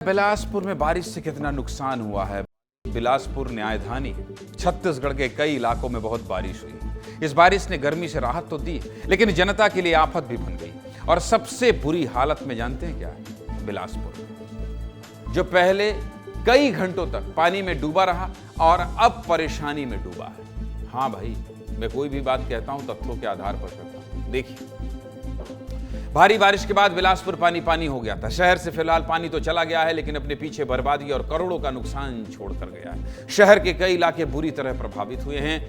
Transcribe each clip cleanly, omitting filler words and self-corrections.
बिलासपुर में बारिश से कितना नुकसान हुआ है। बिलासपुर न्यायधानी छत्तीसगढ़ के कई इलाकों में बहुत बारिश हुई। इस बारिश ने गर्मी से राहत तो दी, लेकिन जनता के लिए आफत भी बन गई। और सबसे बुरी हालत में जानते हैं क्या है? बिलासपुर में, जो पहले कई घंटों तक पानी में डूबा रहा और अब परेशानी में डूबा है। हाँ भाई, मैं कोई भी बात कहता हूं तथ्यों के आधार पर करता हूं। देखिए, भारी बारिश के बाद बिलासपुर पानी पानी हो गया था। शहर से फिलहाल पानी तो चला गया है, लेकिन अपने पीछे बर्बादी और करोड़ों का नुकसान छोड़कर गया है। शहर के कई इलाके बुरी तरह प्रभावित हुए हैं।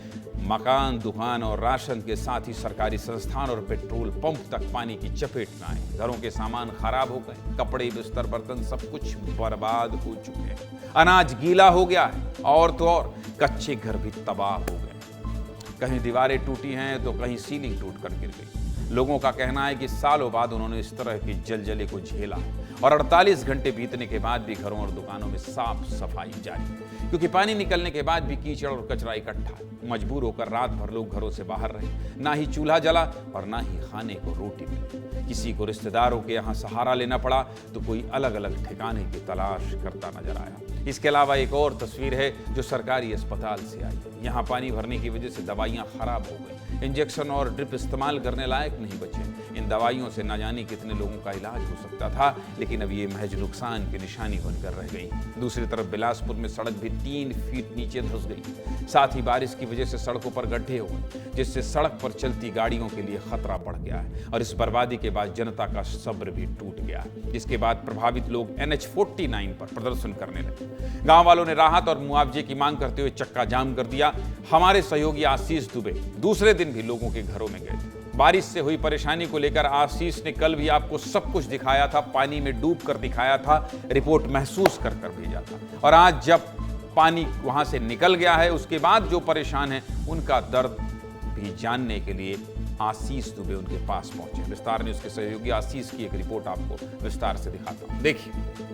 मकान, दुकान और राशन के साथ ही सरकारी संस्थान और पेट्रोल पंप तक पानी की चपेट में आए। घरों के सामान खराब हो गए, कपड़े, बिस्तर, बर्तन सब कुछ बर्बाद हो चुके हैं। अनाज गीला हो गया है और तो और कच्चे घर भी तबाह हो गए। कहीं दीवारें टूटी हैं तो कहीं सीलिंग टूट कर गिर गई। लोगों का कहना है कि सालों बाद उन्होंने इस तरह की जलजले को झेला और 48 घंटे बीतने के बाद भी घरों और दुकानों में साफ सफाई जारी, क्योंकि पानी निकलने के बाद भी कीचड़ और कचरा इकट्ठा। मजबूर होकर रात भर लोग घरों से बाहर रहे। ना ही चूल्हा जला और ना ही खाने को रोटी मिली। किसी को रिश्तेदारों के यहाँ सहारा लेना पड़ा तो कोई अलग अलग ठिकाने की तलाश करता नजर आया। इसके अलावा एक और तस्वीर है जो सरकारी अस्पताल से आई। यहाँ पानी भरने की वजह से दवाइयाँ खराब हो गई। इंजेक्शन और ड्रिप इस्तेमाल करने लायक नहीं बचे। इन दवाइयों से न जाने कितने लोगों का इलाज हो सकता था, लेकिन अब ये महज नुकसान की निशानी बनकर रह गई। दूसरी तरफ बिलासपुर में सड़क भी 3 फीट नीचे धंस गई। साथ ही बारिश की वजह से सड़कों पर गड्ढे हो गए, जिससे सड़क पर चलती गाड़ियों के लिए खतरा बढ़ गया है। और इस बर्बादी के बाद जनता का सब्र भी टूट गया, जिसके बाद प्रभावित लोग NH 49 पर प्रदर्शन करने लगे। गांव वालों ने राहत और मुआवजे की मांग करते हुए चक्का जाम कर दिया। हमारे सहयोगी आशीष दुबे दूसरे दिन भी लोगों के घरों में गए थे। बारिश से हुई परेशानी को लेकर आशीष ने कल भी आपको सब कुछ दिखाया था, पानी में डूब कर दिखाया था, रिपोर्ट महसूस कर भेजा था। और आज जब पानी वहां से निकल गया है, उसके बाद जो परेशान है उनका दर्द भी जानने के लिए आशीष दुबे उनके पास पहुंचे। विस्तार न्यूज के सहयोगी आशीष की एक रिपोर्ट आपको विस्तार से दिखाता हूं, देखिए।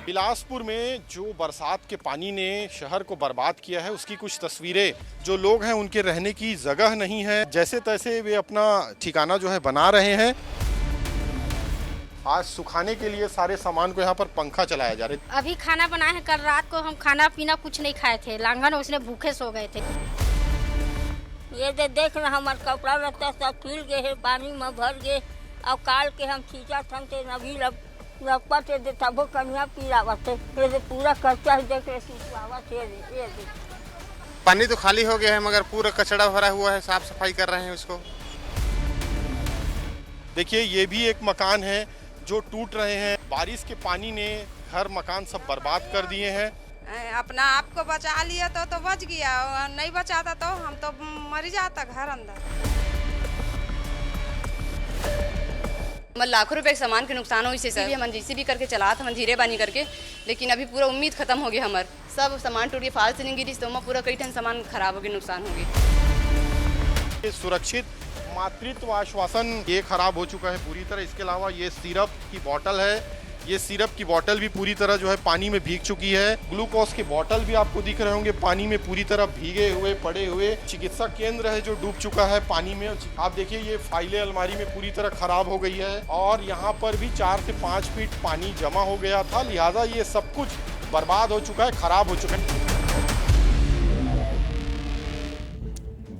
बिलासपुर में जो बरसात के पानी ने शहर को बर्बाद किया है, उसकी कुछ तस्वीरें। जो लोग हैं उनके रहने की जगह नहीं है, जैसे तैसे वे अपना ठिकाना जो है बना रहे हैं। आज सुखाने के लिए सारे सामान को यहाँ पर पंखा चलाया जा रहा है। अभी खाना बनाए हैं, कल रात को हम खाना पीना कुछ नहीं खाए थे, लांगन उसने भूखे सो गए थे। ये देख रहा, हमारे कपड़ा लगता सब खिल गए है, पानी में भर गए। और काल के हम खींचा थमते नभी लगपा थे तबो कन्या पीरावत थे, पूरा कच्चा देख रहे। पानी तो खाली हो गया है, मगर पूरा कचड़ा भरा हुआ है। साफ सफाई कर रहे हैं उसको। देखिए, ये भी एक मकान है जो टूट रहे हैं। बारिश के पानी ने घर मकान सब बर्बाद कर दिए हैं। अपना आप को बचा लिया तो बच गया, नहीं बचाता तो हम तो मर जाता घर अंदर। लाखों रुपए के सामान के नुकसान हुई से सर, हम जीसीबी करके चला था, धीरे बानी करके, लेकिन अभी पूरा उम्मीद खत्म हो गया। हमार सब सामान टूट गया, फाल से नहीं गिरी तो पूरा कई टन सामान खराब हो गया, नुकसान हो गया। सुरक्षित मातृत्व आश्वासन ये खराब हो चुका है पूरी तरह। इसके अलावा ये सिरप की बोतल है, ये सिरप की बोतल भी पूरी तरह जो है पानी में भीग चुकी है। ग्लूकोज के बोतल भी आपको दिख रहे होंगे पानी में पूरी तरह भीगे हुए पड़े हुए। चिकित्सा केंद्र है जो डूब चुका है पानी में। आप देखिए, ये फाइलें अलमारी में पूरी तरह खराब हो गई है और यहाँ पर भी 4 से 5 फीट पानी जमा हो गया था, लिहाजा ये सब कुछ बर्बाद हो चुका है, खराब हो चुका है।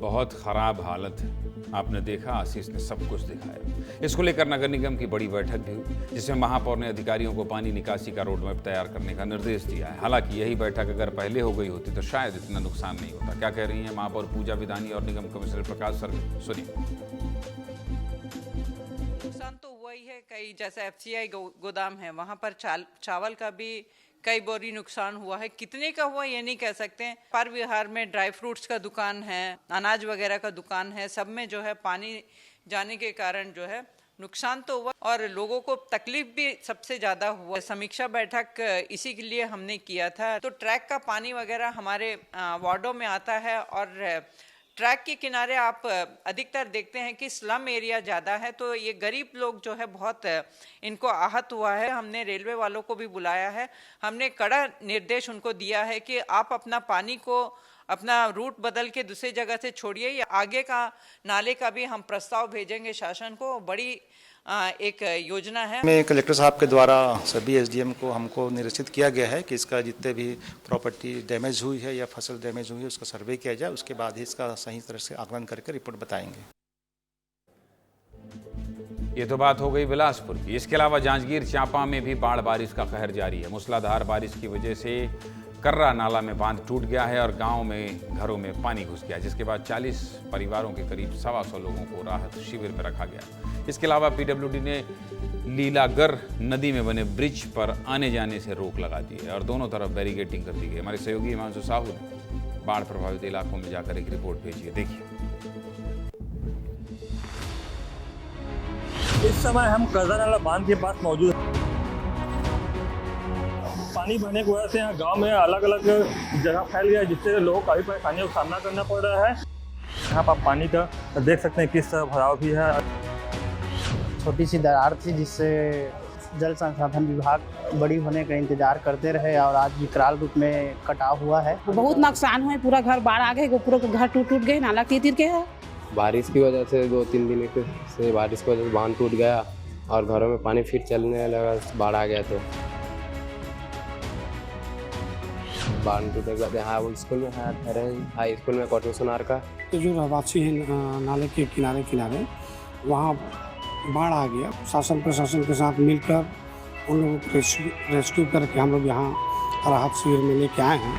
बहुत खराब हालत है। आपने देखा, आशीष ने सब कुछ दिखाया। इसको लेकर नगर निगम की बड़ी बैठक भी हुई, जिसमें महापौर ने अधिकारियों को पानी निकासी का रोड मैप तैयार करने का निर्देश दिया है। हालांकि यही बैठक अगर पहले हो गई होती तो शायद इतना नुकसान नहीं होता। क्या कह रही हैं महापौर पूजा विधानी और निगम कमिश्नर प्रकाश सर, सुनिए। नुकसान तो वही है, कई जैसे FCI गोदाम है, वहाँ पर चावल का भी कई बोरी नुकसान हुआ है। कितने का हुआ ये नहीं कह सकते। पर विहार में ड्राई फ्रूट्स का दुकान है, अनाज वगैरह का दुकान है, सब में जो है पानी जाने के कारण जो है नुकसान तो हुआ और लोगों को तकलीफ भी सबसे ज्यादा हुआ। समीक्षा बैठक इसी के लिए हमने किया था। तो ट्रैक का पानी वगैरह हमारे वार्डों में आता है और ट्रैक के किनारे आप अधिकतर देखते हैं कि स्लम एरिया ज़्यादा है, तो ये गरीब लोग जो है बहुत इनको आहत हुआ है। हमने रेलवे वालों को भी बुलाया है, हमने कड़ा निर्देश उनको दिया है कि आप अपना पानी को अपना रूट बदल के दूसरी जगह से छोड़िए, या आगे का नाले का भी हम प्रस्ताव भेजेंगे शासन को। बड़ी एक योजना है। में कलेक्टर साहब के द्वारा सभी एसडीएम को हमको निर्देशित किया गया है कि इसका जितने भी प्रॉपर्टी डैमेज हुई है या फसल डैमेज हुई है उसका सर्वे किया जाए, उसके बाद ही इसका सही तरह से आकलन करके रिपोर्ट बताएंगे। ये तो बात हो गई बिलासपुर की। इसके अलावा जांजगीर चांपा में भी बाढ़ बारिश का कहर जारी है। मूसलाधार बारिश की वजह से कर्रा नाला में बांध टूट गया है और गांव में घरों में पानी घुस गया, जिसके बाद 40 परिवारों के करीब 125 लोगों को राहत शिविर में रखा गया। इसके अलावा पीडब्ल्यूडी ने लीलागर नदी में बने ब्रिज पर आने जाने से रोक लगा दी है और दोनों तरफ बैरिकेडिंग कर दी गई। हमारे सहयोगी हिमांशु साहू ने बाढ़ प्रभावित इलाकों में जाकर एक रिपोर्ट भेजी है, देखिए। इस समय हम कर्रा नाला बांध के पास मौजूद हैं। पानी भरने की वजह से यहाँ गांव में अलग अलग जगह फैल गया है, जिससे लोगों को काफ़ी परेशानियों का सामना करना पड़ रहा है। यहाँ पर आप पानी का देख सकते हैं किस तरह भराव भी है। छोटी सी दरार थी जिससे जल संसाधन विभाग बड़ी होने का इंतजार करते रहे और आज विकराल रूप में कटाव हुआ है। बहुत नुकसान हुआ है, पूरा घर बाढ़ आ गए, पूरा घर टूट गए, नाला तीर के है। बारिश की वजह से 2-3 दिन से बारिश की वजह से बांध टूट गया और घरों में पानी फिर चलने लगा, बाढ़ आ गया। तो बांध टूटे के बाद यहाँ स्कूल में हाई स्कूल में कॉटन सोनार का तो जो रहवासी हैं नाले के किनारे वहाँ बाढ़ आ गया। शासन प्रशासन के साथ मिलकर उन लोगों को रेस्क्यू करके हम लोग यहाँ राहत शिविर में लेके आए हैं।